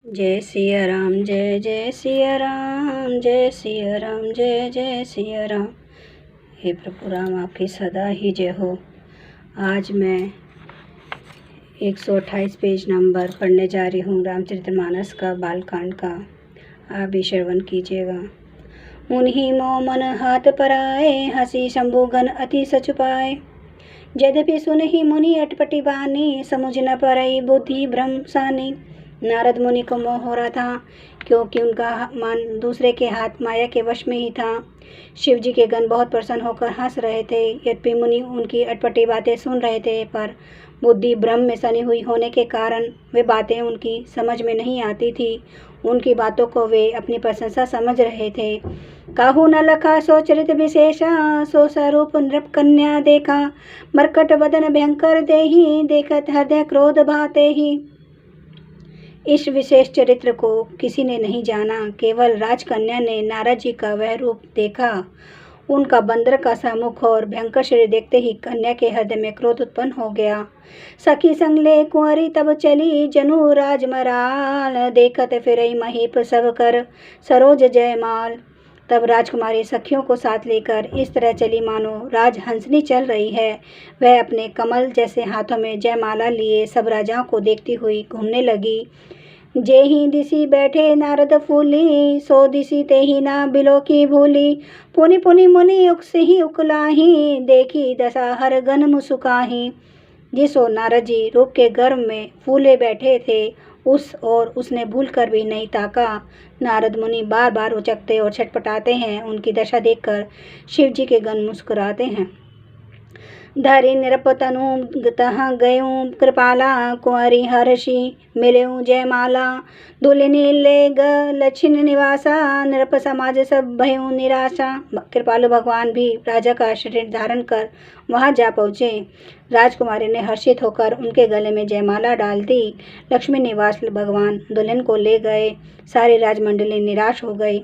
जय सिया राम, जय जय सिया राम, जय सिया राम, जय जय सिया राम। हे प्रभु राम, आपकी सदा ही जय हो। आज मैं 128 पेज नंबर पढ़ने जा रही हूँ रामचरितमानस का बालकांड का। आप भी श्रवण कीजिएगा। मुनि मोह मन हाथ पराए, हंसी शंभुगन अति सच पाए। यद्यपि सुनहि मुनि अटपटी बानी, समुझ न परई बुद्धि भ्रम सानी। नारद मुनि को मोह हो रहा था, क्योंकि उनका मन दूसरे के हाथ माया के वश में ही था। शिव जी के गण बहुत प्रसन्न होकर हंस रहे थे। यद्यपि मुनि उनकी अटपटी बातें सुन रहे थे, पर बुद्धि भ्रम में सनी हुई होने के कारण वे बातें उनकी समझ में नहीं आती थी। उनकी बातों को वे अपनी प्रशंसा समझ रहे थे। काहू न लखा सो चरित विशेषा, सो स्वरूप नृप कन्या देखा। मरकट बदन भयंकर देही, देखत हृदय क्रोध भाते ही। इस विशेष चरित्र को किसी ने नहीं जाना, केवल राजकन्या ने नारद जी का वह रूप देखा। उनका बंदर का सा मुख और भयंकर शरीर देखते ही कन्या के हृदय में क्रोध उत्पन्न हो गया। सखी संग ले कुंवरी तब चली, जनु राजमराल। देखत फिरई महीप सब कर, सरोज जयमाल। तब राजकुमारी सखियों को साथ लेकर इस तरह चली मानो राजहंसनी चल रही है। वह अपने कमल जैसे हाथों में जयमाला लिए सब राजाओं को देखती हुई घूमने लगी। जे ही दिसी बैठे नारद फूली, सो दिसी ते ही ना बिलो की भूली। पुनि पुनि मुनि उक से ही उकलाही, देखी दशा हर गन मुसुकाही। जिसो नारद जी रूप के गर्व में फूले बैठे थे, उस और उसने भूल कर भी नहीं ताका। नारद मुनि बार बार उचकते और छटपटाते हैं। उनकी दशा देखकर शिव जी के गण मुस्कुराते हैं। धरि निरपतनु तहाँ गयूं कृपाला, कुंवरी हर्षि मिलेऊं जयमाला। दुलिनी ले ग लक्षिण निवासा, नृप समाज सब भयूं निराशा। कृपालु भगवान भी राजा का शरीर धारण कर वहां जा पहुँचे। राजकुमारी ने हर्षित होकर उनके गले में जयमाला डाल दी। लक्ष्मी निवास भगवान दुल्हन को ले गए। सारी राजमंडली निराश हो गई।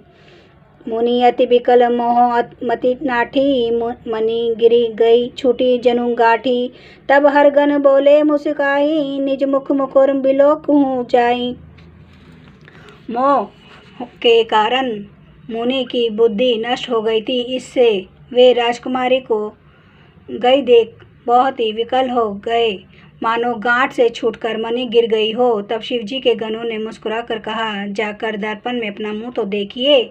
मुनि अति विकल मोह मति नाठी, मनी गिरी गई छूटी जनु गाठी। तब हर गण बोले मुस्काई, निज मुख मुकुर बिलोक हूँ जाई। मोह के कारण मुनि की बुद्धि नष्ट हो गई थी। इससे वे राजकुमारी को गई देख बहुत ही विकल हो गए, मानो गांठ से छूटकर मणि गिर गई हो। तब शिव जी के गणों ने मुस्कुरा कर कहा, जाकर दर्पण में अपना मुंह तो देखिए।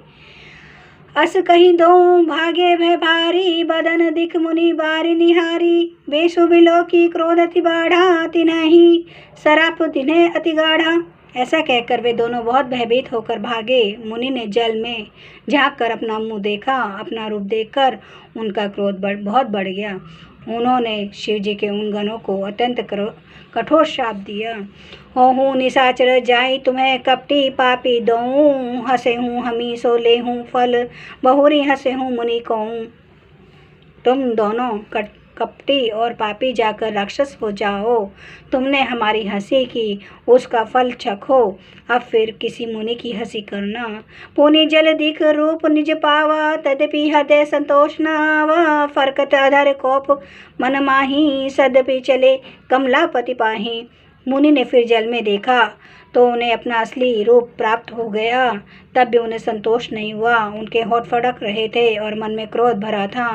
अस कहीं दो भागे भय भारी, बदन दिख मुनि बारी निहारी। बेसु बिलो की क्रोध अति बाढ़ा, तिन्हि सराप तिन्हे अति गाढ़ा। ऐसा कहकर वे दोनों बहुत भयभीत होकर भागे। मुनि ने जल में झांक कर अपना मुंह देखा। अपना रूप देखकर उनका क्रोध बहुत बढ़ गया। उन्होंने शिव जी के उन गणों को अत्यंत कठोर श्राप दिया। होहूँ निशाचर जाई तुम्हें कपटी, पापी दोऊँ हंसे हूँ हमी सो ले हूँ फल। बहुरी हंसे हूँ मुनि कहूँ, तुम दोनों कपटी और पापी जाकर राक्षस हो जाओ। तुमने हमारी हंसी की, उसका फल चखो। अब फिर किसी मुनि की हंसी करना। पुनि जल दिख रूप निज पावा, तदपि हृदय संतोष न आवा। फरकत अधर कोप मन माही, सदपि चले कमलापति पाही। मुनि ने फिर जल में देखा तो उन्हें अपना असली रूप प्राप्त हो गया। तब भी उन्हें संतोष नहीं हुआ। उनके होठ फड़क रहे थे और मन में क्रोध भरा था।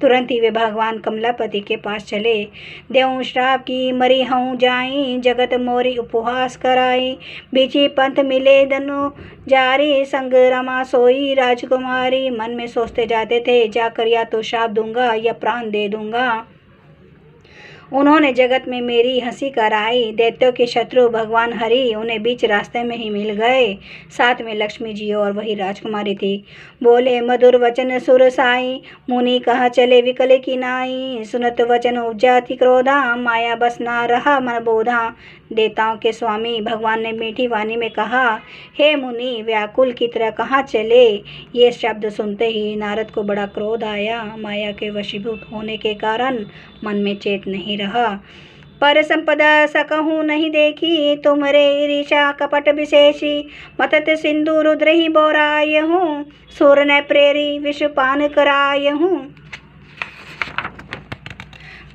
तुरंत ही वे भगवान कमलापति के पास चले। देऊँ श्राप की मरी हूँ जाई, जगत मोरी उपहास कराई। बीची पंथ मिले दनु जारी, संग रमा सोई राजकुमारी। मन में सोचते जाते थे, जाकर या तो श्राप दूंगा या प्राण दे दूंगा। उन्होंने जगत में मेरी हंसी कराई। दैत्यों के शत्रु भगवान हरि उन्हें बीच रास्ते में ही मिल गए। साथ में लक्ष्मी जी और वही राजकुमारी थी। बोले मधुर वचन सुर साई, मुनि कहाँ चले विकल की नाई। सुनत वचन उपजा थी क्रोधा, माया बस ना रहा मन बोधा। देवताओं के स्वामी भगवान ने मीठी वाणी में कहा, हे मुनि व्याकुल की तरह कहाँ चले। ये शब्द सुनते ही नारद को बड़ा क्रोध आया। माया के वशीभूत होने के कारण मन में चेत नहीं रहा। पर संपदा सकहूँ नहीं देखी, तुमरे ईर्षा कपट विशेषी। मतत सिंधु रुद्र ही बोराय हूँ, सुर न प्रेरी विष पान कराय हूँ।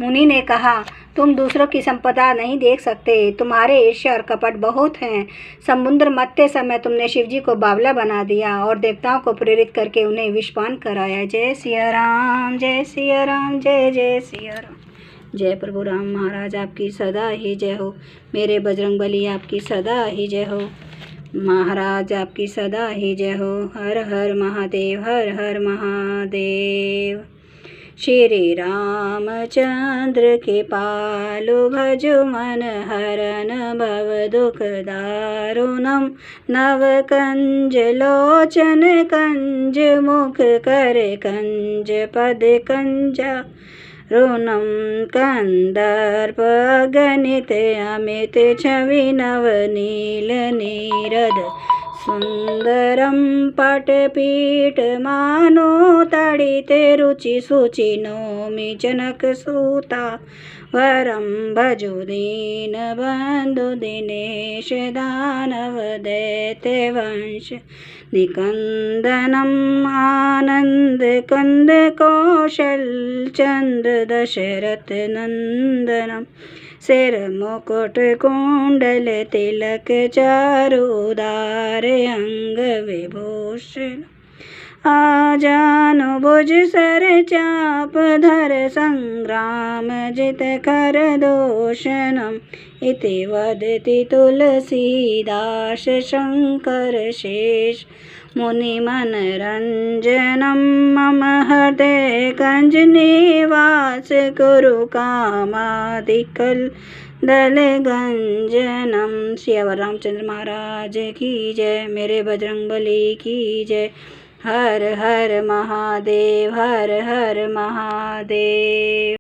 मुनि ने कहा, तुम दूसरों की संपदा नहीं देख सकते, तुम्हारे ईर्ष्या और कपट बहुत हैं। समुद्र मथते समय तुमने शिवजी को बावला बना दिया और देवताओं को प्रेरित करके उन्हें विषपान कराया। जय सिया राम, जय सिया राम, जय जय सिया राम। जय प्रभु राम महाराज, आपकी सदा ही जय हो। मेरे बजरंगबली आपकी सदा ही जय हो। महाराज आपकी सदा ही जय हो। हर हर महादेव, हर हर महादेव। श्री रामचंद्र के पालु भजु मन हरन भव दुख दारुणम। नव कंज लोचन कंज मुख कर कंज पद कंजा ऋणम कंदर्प गणित अमित छवि नव नील नीरद सुंदरम पटपीठ मानो तड़िते रुचि सुचि नौमि जनक सूता वरम भजो दीन बंधु दिनेश दानव दैत्य वंश निकंदनम आनंद कंद कौशल चंद्र दशरथ नंदनम सिर मुकुट कुंडल तिलक चारुदार अंग विभूषण आजानु भुज सर चाप धर संग्राम जित कर दूषणम इति वदति तुलसीदास शंकर शेष मुनि मनरंजनम मम हृदय कंज निवास कुरु कामादिकल दल गंजनम। सियावर रामचंद्र महाराज की जय। मेरे बजरंगबली की जय। हर हर महादेव, हर हर महादेव।